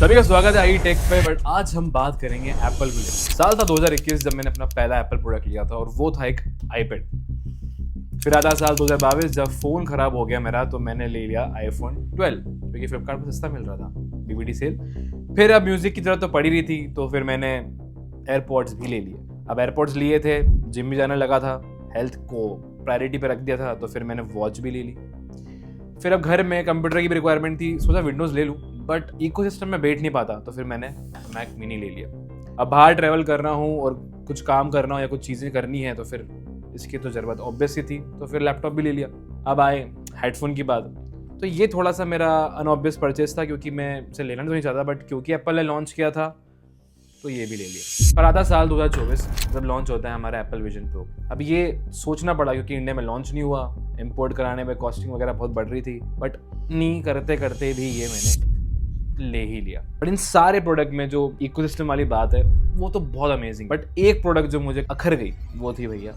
सभी का स्वागत है आई टेक पे। बट आज हम बात करेंगे एप्पल को लेकर। साल था 2021 जब मैंने अपना पहला एप्पल प्रोडक्ट लिया था और वो था एक आईपैड। फिर आता साल 2022 जब फोन खराब हो गया मेरा तो मैंने ले लिया आईफोन 12 क्योंकि फ्लिपकार्ट पर सस्ता मिल रहा था, डीवीडी सेल। फिर अब म्यूजिक की जरूरत तो पड़ी रही थी तो फिर मैंने एयरपॉड्स भी ले लिए। अब एयरपॉड्स लिए थे, जिम भी जाने लगा था, हेल्थ को प्रायोरिटी पे रख दिया था तो फिर मैंने वॉच भी ले ली। फिर अब घर में कंप्यूटर की भी रिक्वायरमेंट थी, सोचा विंडोज़ ले लूँ, बट इकोसिस्टम में बैठ नहीं पाता तो फिर मैंने मैक मिनी ले लिया। अब बाहर ट्रैवल कर रहा हूँ और कुछ काम करना हो या कुछ चीज़ें करनी है तो फिर इसकी तो ज़रूरत ऑब्वियस ही थी तो फिर लैपटॉप भी ले लिया। अब आए हेडफोन की बात, तो ये थोड़ा सा मेरा अनऑब्वियस परचेज था क्योंकि मैं इसे लेना तो नहीं चाहता, बट क्योंकि एप्पल ने लॉन्च किया था तो ये भी ले लिया। पर आता साल 2024 जब लॉन्च होता है हमारा एप्पल विजन प्रो। अब ये सोचना पड़ा क्योंकि इंडिया में लॉन्च नहीं हुआ, इंपोर्ट कराने में कॉस्टिंग वगैरह बहुत बढ़ रही थी, बट नहीं करते करते भी ये मैंने ले ही लिया। बट इन सारे प्रोडक्ट में जो इकोसिस्टम वाली बात है वो तो बहुत अमेजिंग, बट एक प्रोडक्ट जो मुझे अखर गई वो थी भैया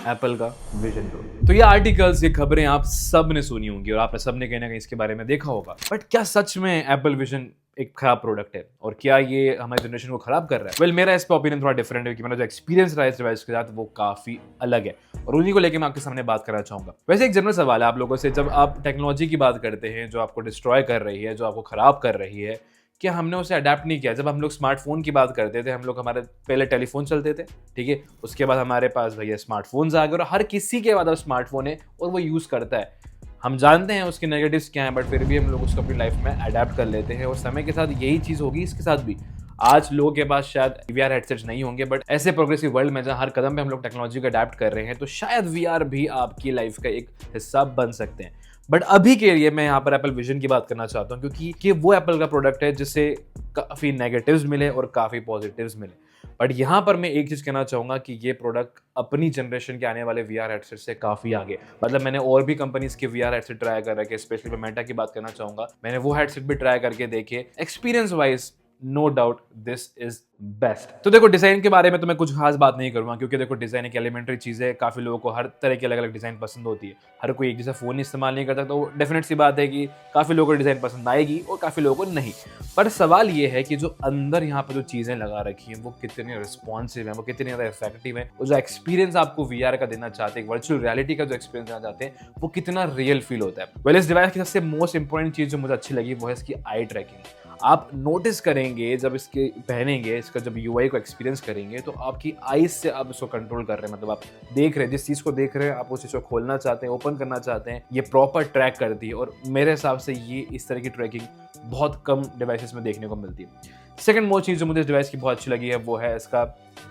एप्पल का विजन प्रो। तो ये आर्टिकल्स, ये खबरें आप सब ने सुनी होंगी और आपने सब ने कहीं ना कहीं इसके बारे में देखा होगा, बट क्या सच में एप्पल विजन एक खराब प्रोडक्ट है और क्या ये हमारी जनरेशन को खराब कर रहा है? वेल, मेरा इस पर ओपिनियन थोड़ा डिफरेंट है क्योंकि मेरा जो एक्सपीरियंस रहा है इस डिवाइस के साथ वो काफी अलग है और उन्हीं को लेकर मैं आपके सामने बात करना चाहूंगा। वैसे एक जनरल सवाल है आप लोगों से, जब आप टेक्नोलॉजी की बात करते हैं जो आपको डिस्ट्रॉय कर रही है, जो आपको खराब कर रही है, क्या हमने उसे अडेप्ट नहीं किया? जब हम लोग स्मार्टफोन की बात करते थे, हम लोग हमारे पहले टेलीफोन चलते थे, ठीक है, उसके बाद हमारे पास भैया स्मार्टफोन्स आ गए और हर किसी के बाद अब स्मार्टफोन है और वो यूज़ करता है। हम जानते हैं उसके नेगेटिव्स क्या हैं, बट फिर भी हम लोग उसको अपनी लाइफ में अडेप्ट कर लेते हैं और समय के साथ यही चीज़ होगी इसके साथ भी। आज लोगों के पास शायद VR हेडसेट्स नहीं होंगे, बट ऐसे प्रोग्रेसिव वर्ल्ड में जहाँ हर कदम पे हम लोग टेक्नोलॉजी को अडेप्ट कर रहे हैं तो शायद VR भी आपकी लाइफ का एक हिस्सा बन सकते हैं। बट अभी के लिए मैं यहाँ पर एप्पल विजन की बात करना चाहता हूँ क्योंकि वो एप्पल का प्रोडक्ट है जिससे काफ़ी नेगेटिव्स मिले और काफ़ी पॉजिटिव्स मिले। बट यहाँ पर मैं एक चीज़ कहना चाहूँगा कि ये प्रोडक्ट अपनी जनरेशन के आने वाले VR हेडसेट से काफ़ी आगे। मतलब मैंने और भी कंपनीज के VR हेडसेट ट्राई कर रखे, स्पेशली मैं मेटा की बात करना चाहूँगा। मैंने वो हेडसेट भी ट्राई करके देखे, experience wise no doubt this is best. तो देखो, डिजाइन के बारे में तो मैं कुछ खास बात नहीं करूंगा क्योंकि देखो डिजाइन एक एलिमेंट्री चीज है। काफी लोगों को हर तरह की अलग अलग डिजाइन पसंद होती है, हर कोई एक जैसा फोन इस्तेमाल नहीं करता, तो डेफिनेट सी बात है कि काफी लोगों को डिजाइन पसंद आएगी और काफी लोगों को नहीं। पर सवाल ये है कि जो अंदर यहाँ पर जो चीजें लगा रखी हैं वो कितनी रिस्पॉन्सिव है, वो कितनी ज्यादा इफेक्टिव है, वो जो एक्सपीरियंस आपको VR का देना चाहते हैं, वर्चुअल रियलिटी का जो एक्सपीरियंस देना चाहते हैं, वो कितना रियल फील होता है। वेल, इस डिवाइस की सबसे मोस्ट इंपॉर्टेंट चीज जो मुझे अच्छी लगी वो है इसकी आई ट्रैकिंग। आप नोटिस करेंगे जब इसके पहनेंगे, इसका जब UI को एक्सपीरियंस करेंगे तो आपकी आईज से आप इसको कंट्रोल कर रहे हैं। मतलब आप देख रहे हैं, जिस चीज़ को देख रहे हैं आप उस चीज़ को खोलना चाहते हैं, ओपन करना चाहते हैं, ये प्रॉपर ट्रैक करती है और मेरे हिसाब से ये इस तरह की ट्रैकिंग बहुत कम डिवाइसेस में देखने को मिलती है। सेकंड मोस्ट चीज़ जो मुझे इस डिवाइस की बहुत अच्छी लगी है वो है इसका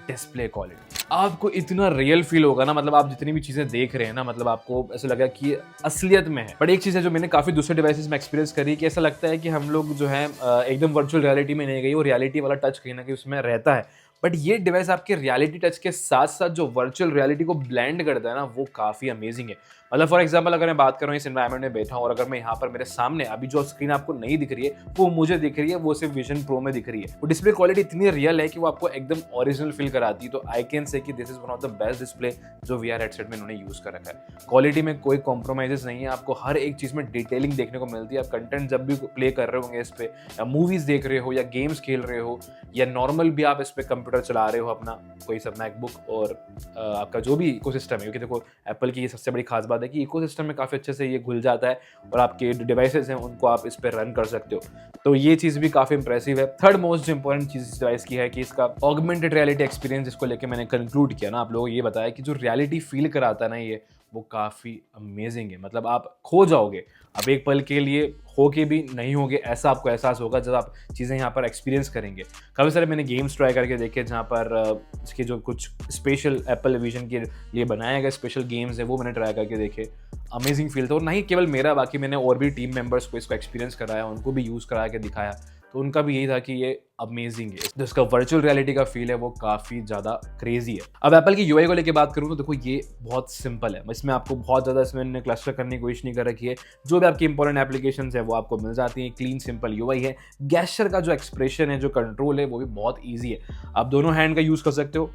डिस्प्ले क्वालिटी। आपको इतना रियल फील होगा ना, मतलब आप जितनी भी चीज़ें देख रहे हैं ना, मतलब आपको ऐसा लगा कि असलियत में है। बट एक चीज़ है जो मैंने काफ़ी दूसरे डिवाइसेस में एक्सपीरियंस करी कि ऐसा लगता है कि हम लोग जो है एकदम वर्चुअल रियलिटी में नहीं गई, वो रियलिटी वाला टच कहीं ना कहीं उसमें रहता है। बट ये डिवाइस आपके रियलिटी टच के साथ साथ जो वर्चुअल रियलिटी को ब्लेंड करता है ना, वो काफ़ी अमेजिंग है। मतलब फॉर एग्जांपल अगर मैं बात करूँ इस एनवायरनमेंट में बैठा हूँ और अगर मैं यहाँ पर मेरे सामने अभी जो स्क्रीन आपको नहीं दिख रही है वो मुझे दिख रही है, वो सिर्फ विजन प्रो में दिख रही है। वो डिस्प्ले क्वालिटी इतनी रियल है कि वो आपको एकदम ओरिजिनल फील कराती है। तो आई कैन से कि this is one of the best display जो VR हेडसेट में इन्होंने यूज कर रखा है। क्वालिटी में कोई कॉम्प्रोमाइजेस नहीं है, आपको हर एक चीज़ में डिटेलिंग देखने को मिलती है। आप कंटेंट जब भी प्ले कर रहे होंगे इस पे, या मूवीज देख रहे हो या गेम्स खेल रहे हो या नॉर्मल भी आप इस पे कंप्यूटर चला रहे हो अपना कोई सा मैकबुक और आपका जो भी इकोसिस्टम है, क्योंकि देखो एप्पल की ये सबसे बड़ी खास बात है कि इकोसिस्टम में काफ़ी अच्छे से ये घुल जाता है और आपके डिवाइसेस हैं उनको आप इस पर रन कर सकते हो। तो ये चीज़ भी काफ़ी इंप्रेसिव है। थर्ड मोस्ट इंपॉर्टेंट चीज़ इस डिवाइस की है कि इसका ऑगमेंटेड रियलिटी एक्सपीरियंस, जिसको लेकर मैंने कंक्लूड किया ना, आप लोगों को ये बताया कि जो रियलिटी फील कराता है ना ये, वो काफ़ी अमेजिंग है। मतलब आप खो जाओगे, अब एक पल के लिए हो के भी नहीं होगे, ऐसा आपको एहसास होगा जब आप चीज़ें यहाँ पर एक्सपीरियंस करेंगे। काफ़ी सारे मैंने गेम्स ट्राई करके देखे जहाँ पर इसके जो कुछ स्पेशल एप्पल विजन के लिए बनाए गए स्पेशल गेम्स है वो मैंने ट्राई करके देखे। अमेजिंग फील था और नहीं केवल मेरा, बाकी मैंने और भी टीम मेंबर्स को इसको एक्सपीरियंस कराया, उनको भी यूज़ करा के दिखाया, तो उनका भी यही था कि ये अमेजिंग है। जो इसका वर्चुअल रियलिटी का फील है वो काफ़ी ज़्यादा क्रेजी है। अब एप्पल की UI को लेके बात करूँ तो देखो ये बहुत सिंपल है, इसमें आपको बहुत ज़्यादा इसमें क्लस्टर करने की कोशिश नहीं कर रखी है। जो भी आपकी इंपॉर्टेंट एप्लीकेशंस है वो आपको मिल जाती हैं, क्लीन सिंपल UI है। गेस्चर का जो एक्सप्रेशन है, जो कंट्रोल है, वो भी बहुत ईजी है। आप दोनों हैंड का यूज़ कर सकते हो,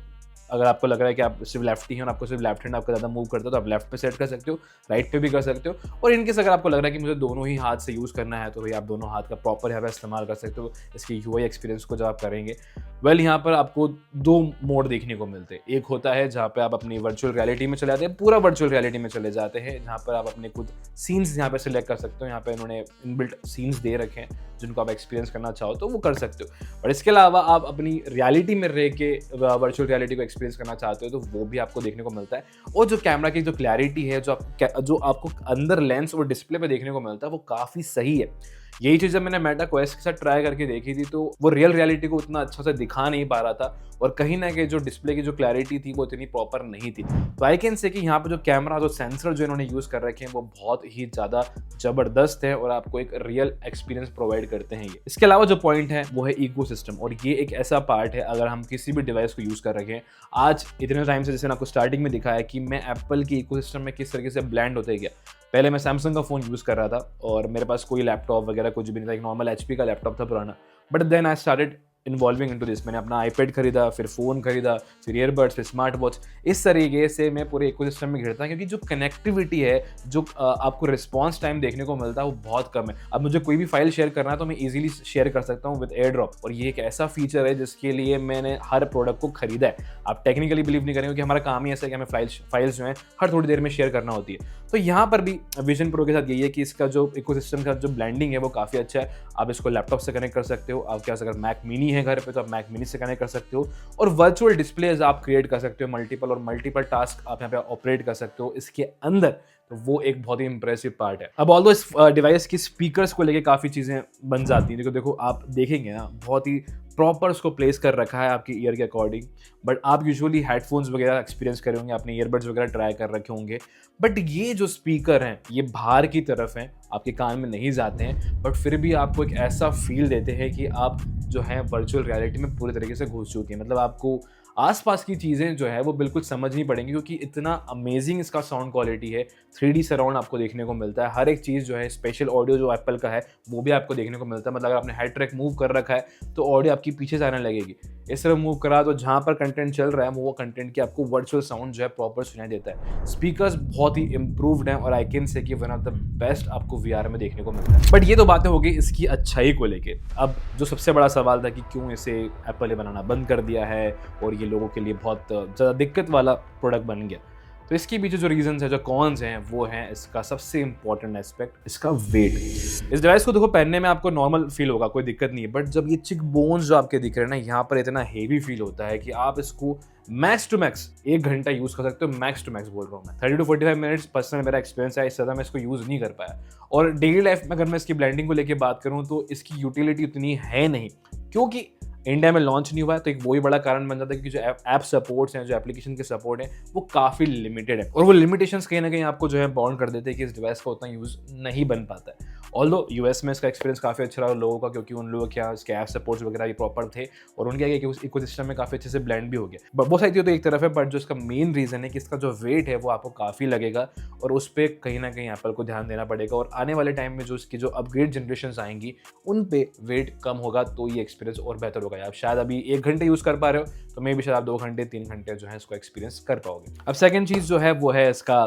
अगर आपको लग रहा है कि आप सिर्फ लेफ्टी हैं और आपको सिर्फ लेफ्ट हैंड आपका ज़्यादा मूव करता है तो आप लेफ्ट पे सेट कर सकते हो, राइट पे भी कर सकते हो। और इनकेस अगर आपको लग रहा है कि मुझे दोनों ही हाथ से यूज़ करना है तो भाई आप दोनों हाथ का प्रॉपर यहाँ पे इस्तेमाल कर सकते हो इसके यूआई एक्सपीरियंस को जब आप करेंगे। वेल यहाँ पर आपको 2 मोड देखने को मिलते हैं। एक होता है जहाँ पे आप अपनी वर्चुअल रियलिटी में चले जाते हैं, पूरा वर्चुअल रियलिटी में चले जाते हैं, जहाँ पर आप अपने खुद सीन्स यहाँ पे सिलेक्ट कर सकते हो। यहाँ पे इन्होंने इनबिल्ट सीन्स दे रखे हैं जिनको आप एक्सपीरियंस करना चाहो तो वो कर सकते हो। और इसके अलावा आप अपनी रियलिटी में रह के वर्चुअल रियलिटी को एक्सपीरियंस करना चाहते हो तो वो भी आपको देखने को मिलता है। और जो कैमरा की जो क्लैरिटी है, जो आपको अंदर लेंस और डिस्प्ले पे देखने को मिलता है वो काफ़ी सही है। यही चीज़ जब मैंने मेटा क्वेस्ट के साथ ट्राई करके देखी थी तो वो रियल रियलिटी को उतना अच्छा से दिखा नहीं पा रहा था और कहीं ना कहीं जो डिस्प्ले की जो क्लैरिटी थी वो इतनी प्रॉपर नहीं थी। तो आई कैन से कि यहाँ पे जो कैमरा, जो सेंसर जो इन्होंने यूज़ कर रखे हैं वो बहुत ही ज़्यादा ज़बरदस्त है और आपको एक रियल एक्सपीरियंस प्रोवाइड करते हैं ये। इसके अलावा जो पॉइंट है वो है इकोसिस्टम, और ये एक ऐसा पार्ट है अगर हम किसी भी डिवाइस को यूज़ कर रखे हैं आज इतने टाइम से, जैसे मैंने आपको स्टार्टिंग में दिखाया कि मैं एप्पल की इकोसिस्टम में किस तरीके से ब्लेंड होते गया। पहले मैं सैमसंग का फ़ोन यूज़ कर रहा था और मेरे पास कोई लैपटॉप वगैरह कुछ भी नहीं था, एक नॉर्मल एचपी का लैपटॉप था पुराना। But then I started involving into this. मैंने अपना आईपैड खरीदा, फिर फ़ोन खरीदा, फिर ईयरबड्स, फिर स्मार्ट वॉच। इस तरीके से मैं पूरे इकोसिस्टम में घिरता हूँ क्योंकि जो कनेक्टिविटी है, जो आपको रिस्पॉन्स टाइम देखने को मिलता है वो बहुत कम है। अब मुझे कोई भी फाइल शेयर करना है तो मैं ईजिली शेयर कर सकता हूँ विद एयर ड्रॉप, और ये एक ऐसा फीचर है जिसके लिए मैंने हर प्रोडक्ट को खरीदा है। आप टेक्निकली बिलीव नहीं करेंगे क्योंकि हमारा काम ही ऐसा है कि हमें फाइल्स जो है हर थोड़ी देर में शेयर करना होती है। तो यहाँ पर भी विजन प्रो के साथ यही है कि इसका जो इकोसिस्टम का जो ब्लेंडिंग है वो काफ़ी अच्छा है। आप इसको लैपटॉप से कनेक्ट कर सकते हो, आपके पास अगर मैक मिनी है घर पे तो आप मैक मिनी से कनेक्ट कर सकते हो, और वर्चुअल डिस्प्लेज आप क्रिएट कर सकते हो मल्टीपल टास्क आप यहाँ पे ऑपरेट कर सकते हो इसके अंदर। तो वो एक बहुत ही इंप्रेसिव पार्ट है। अब ऑल्दो इस डिवाइस की स्पीकर्स को लेके काफ़ी चीज़ें बन जाती हैं, देखो आप देखेंगे ना बहुत ही प्रॉपर उसको प्लेस कर रखा है आपकी ईयर के अकॉर्डिंग। बट आप यूजुअली हेडफोन्स वगैरह एक्सपीरियंस करे होंगे, आपने ईयरबड्स वगैरह ट्राई कर रखे होंगे, बट ये जो स्पीकर हैं ये बाहर की तरफ हैं, आपके कान में नहीं जाते हैं, बट फिर भी आपको एक ऐसा फील देते हैं कि आप जो है वर्चुअल रियलिटी में पूरी तरीके से घुस चुके हैं। मतलब आपको आसपास की चीज़ें जो है वो बिल्कुल समझनी पड़ेंगी क्योंकि इतना अमेजिंग इसका साउंड क्वालिटी है। 3D सराउंड आपको देखने को मिलता है, हर एक चीज़ जो है, स्पेशल ऑडियो जो एप्पल का है वो भी आपको देखने को मिलता है। मतलब अगर आपने हेड ट्रैक मूव कर रखा है तो ऑडियो आपकी पीछे जाने लगेगी, इस तरह मूव करा तो जहाँ पर कंटेंट चल रहा है वो कंटेंट की आपको वर्चुअल साउंड जो है प्रॉपर सुनाई देता है। स्पीकर्स बहुत ही इंप्रूव्ड हैं और आई कैन से कि वन ऑफ द बेस्ट आपको VR में देखने को मिलता है। बट ये तो बातें हो गई इसकी अच्छाई को लेके। अब जो सबसे बड़ा सवाल था कि क्यों इसे एप्पल ने बनाना बंद कर दिया है और ये लोगों के लिए बहुत ज़्यादा दिक्कत वाला प्रोडक्ट बन गया, तो इसके पीछे जो रीजंस है, जो कॉन्स हैं, वो है इसका सबसे इंपॉर्टेंट एस्पेक्ट, इसका वेट। इस डिवाइस को देखो पहनने में आपको नॉर्मल फील होगा, कोई दिक्कत नहीं है, बट जब ये चिक बोन्स जो आपके दिख रहे हैं ना, यहाँ पर इतना हेवी फील होता है कि आप इसको मैक्स टू मैक्स 1 घंटा यूज़ कर सकते हो। मैक्स टू मैक्स बोल रहा हूँ मैं, 30 to 45 मिनट्स पर्सनल मेरा एक्सपीरियंस है, इससे ज़्यादा मैं इसको यूज़ नहीं कर पाया। और डेली लाइफ में अगर मैं इसकी ब्लेंडिंग को लेकर बात करूँ तो इसकी यूटिलिटी उतनी है नहीं, क्योंकि इंडिया में लॉन्च नहीं हुआ है। तो एक वही बड़ा कारण बन जाता है कि जो ऐप सपोर्ट्स हैं, जो एप्लीकेशन के सपोर्ट हैं, वो काफ़ी लिमिटेड है, और वो लिमिटेशंस कहीं ना कहीं आपको जो है बाउंड कर देते हैं कि इस डिवाइस का उतना यूज़ नहीं बन पाता है। ऑल्दो यूएस में इसका एक्सपीरियंस काफ़ी अच्छा रहा लोगों का, क्योंकि उन लोगों के यहाँ इसके ऐप सपोर्ट्स वगैरह ये प्रॉपर थे और उनके आगे उस इकोसिस्टम में काफ़ी अच्छे से ब्लेंड भी हो गया। बहुत सारी चीज़ तो एक तरफ है, बट जो इसका मेन रीज़न है कि इसका जो वेट है वो आपको काफ़ी लगेगा और उस पर कहीं ना कहीं एप्पल को ध्यान देना पड़ेगा। और आने वाले टाइम में जो इसकी जो अपग्रेड जनरेशन आएंगी उन पे वेट कम होगा तो ये एक्सपीरियंस और बेहतर होगा। आप शायद अभी 1 घंटे यूज़ कर पा रहे हो तो मे भी शायद आप 2 घंटे 3 घंटे जो है इसको एक्सपीरियंस कर पाओगे। अब सेकंड चीज़ जो है वो है इसका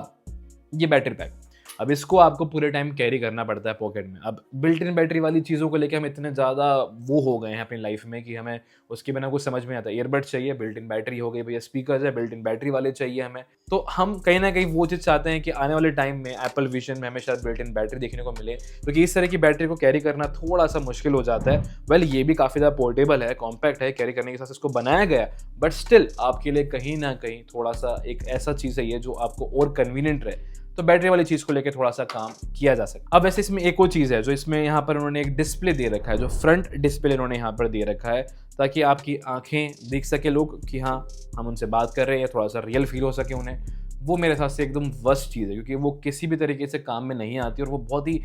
ये बैटरी पैक। अब इसको आपको पूरे टाइम कैरी करना पड़ता है पॉकेट में। अब बिल्ट इन बैटरी वाली चीज़ों को लेके हम इतने ज़्यादा वो हो गए हैं अपनी लाइफ में कि हमें उसके बिना कुछ समझ में आता है। ईयरबड्स चाहिए, बिल्ट इन बैटरी हो गई भैया, स्पीकर्स है, बिल्ट इन बैटरी वाले चाहिए हमें। तो हम कहीं ना कहीं वो चीज़ चाहते हैं कि आने वाले टाइम में एप्पल विजन में हमें शायद बिल्ट इन बैटरी देखने को मिले, क्योंकि इस तरह की बैटरी को कैरी करना थोड़ा सा मुश्किल हो जाता है। वेल ये भी काफ़ी ज़्यादा पोर्टेबल है, कॉम्पैक्ट है, कैरी करने के साथ इसको बनाया गया, बट स्टिल आपके लिए कहीं ना कहीं थोड़ा सा एक ऐसा चीज़ है ये जो आपको और कन्वीनियंट रहे, तो बैटरी वाली चीज़ को लेकर थोड़ा सा काम किया जा सकता है। अब वैसे इसमें एक और चीज़ है जो इसमें यहाँ पर उन्होंने एक डिस्प्ले दे रखा है, जो फ्रंट डिस्प्ले उन्होंने यहाँ पर दे रखा है ताकि आपकी आंखें देख सके लोग कि हाँ हम उनसे बात कर रहे हैं, थोड़ा सा रियल फील हो सके उन्हें। वो मेरे हिसाब से एकदम वर्स्ट चीज़ है, क्योंकि वो किसी भी तरीके से काम में नहीं आती और वो बहुत ही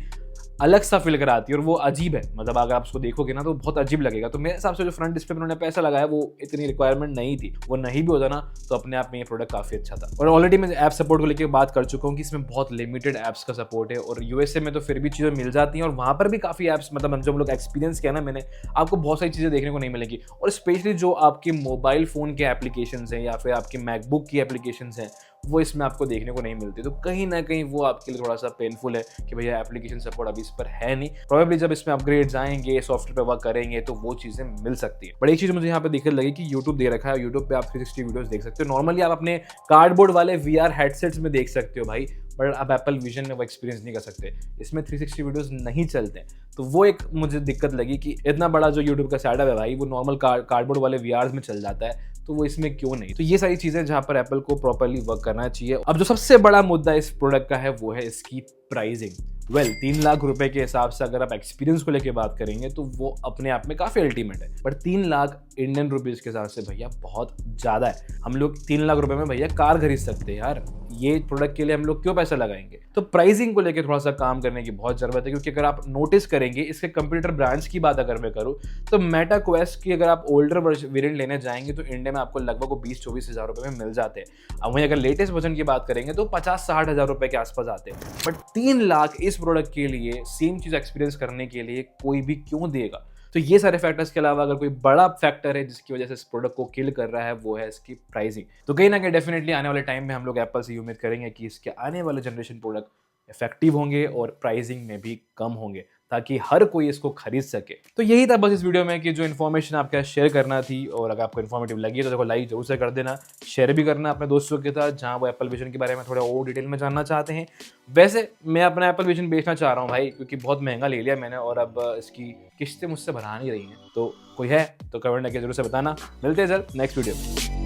अलग सा फील कराती है और वो अजीब है। मतलब अगर आप उसको देखोगे ना तो बहुत अजीब लगेगा। तो मेरे हिसाब से जो फ्रंट डिस्प्ले पर उन्होंने पैसा लगाया वो इतनी रिक्वायरमेंट नहीं थी। वो नहीं भी होता ना तो अपने आप में ये प्रोडक्ट काफी अच्छा था। और ऑलरेडी मैं ऐप सपोर्ट को लेकर बात कर चुका हूँ कि इसमें बहुत लिमिटेड ऐप्स का सपोर्ट है और यूएसए में तो फिर भी चीजें मिल जाती हैं और वहां पर भी काफी ऐप्स, मतलब जब लोग एक्सपीरियंस किया ना मैंने, आपको बहुत सारी चीजें देखने को नहीं मिलेगी। और स्पेशली जो आपके मोबाइल फोन के एप्लीकेशन हैं या फिर आपके मैकबुक की एप्लीकेशन हैं वो इसमें आपको देखने को नहीं मिलती। तो कहीं ना कहीं वो आपके लिए थोड़ा सा पेनफुल है कि भैया एप्लीकेशन सपोर्ट अभी इस पर है नहीं। प्रोबेबली जब इसमें अपग्रेड्स आएंगे, सॉफ्टवेयर पे वर्क करेंगे तो वो चीजें मिल सकती है। बट एक चीज मुझे यहाँ पे दिक्कत लगी कि यूट्यूब दे रखा है, यूट्यूब पे आप 360 वीडियोस देख सकते हो। नॉर्मली आप अपने कार्डबोर्ड वाले VR हेडसेट्स में देख सकते हो भाई, बट आप एप्पल विजन में वो एक्सपीरियंस नहीं कर सकते। इसमें 360 वीडियोस नहीं चलते। तो वो एक मुझे दिक्कत लगी कि इतना बड़ा जो यूट्यूब का सेटअप है भाई वो नॉर्मल कार्डबोर्ड वाले VRs में चल जाता है, तो वो इसमें क्यों नहीं। तो ये सारी चीजें जहां पर एप्पल को प्रॉपर्ली वर्क करना चाहिए। अब जो सबसे बड़ा मुद्दा इस प्रोडक्ट का है वो है इसकी प्राइसिंग। 3 लाख रुपए के हिसाब से अगर आप एक्सपीरियंस को लेके बात करेंगे तो वो अपने आप में काफी अल्टीमेट है। बट 3 लाख इंडियन रुपीज के हिसाब से भैया बहुत ज्यादा है। हम लोग 3 लाख रुपए में भैया कार खरीद सकते हैं यार, ये प्रोडक्ट के लिए हम लोग क्यों पैसा लगाएंगे। तो प्राइसिंग को लेकर थोड़ा सा काम करने की बहुत जरूरत है, क्योंकि अगर आप नोटिस करेंगे इसके कंप्यूटर ब्रांड्स की बात अगर मैं करूँ तो मेटा क्वेस्ट की अगर आप ओल्डर वेरिएंट लेने जाएंगे तो इंडिया में आपको लगभग 20-24 हज़ार रुपए में मिल जाते हैं। अब वहीं अगर लेटेस्ट वर्जन की बात करेंगे तो 50-60 हज़ार रुपए के आसपास आते हैं। बट 3 लाख इस प्रोडक्ट के लिए सेम चीज एक्सपीरियंस करने के लिए कोई भी क्यों देगा। तो ये सारे फैक्टर्स के अलावा अगर कोई बड़ा फैक्टर है जिसकी वजह से इस प्रोडक्ट को किल कर रहा है वो है इसकी प्राइसिंग। तो कहीं ना कहीं डेफिनेटली आने वाले टाइम में हम लोग एप्पल से उम्मीद करेंगे कि इसके आने वाले जनरेशन प्रोडक्ट इफेक्टिव होंगे और प्राइसिंग में भी कम होंगे ताकि हर कोई इसको खरीद सके। तो यही था बस इस वीडियो में कि जो इन्फॉर्मेशन आपके साथ शेयर करना थी। और अगर आपको इन्फॉर्मेटिव लगी तो देखो लाइक जरूर से कर देना, शेयर भी करना अपने दोस्तों के साथ जहां वो एप्पल विजन के बारे में थोड़ा और डिटेल में जानना चाहते हैं। वैसे मैं अपना एप्पल विजन बेचना चाह रहा हूँ भाई, क्योंकि बहुत महंगा ले लिया मैंने और अब इसकी किस्तें मुझसे भरा नहीं रही हैं। तो कोई है तो कमेंट करके जरूर से बताना। मिलते हैं जल्द नेक्स्ट वीडियो में।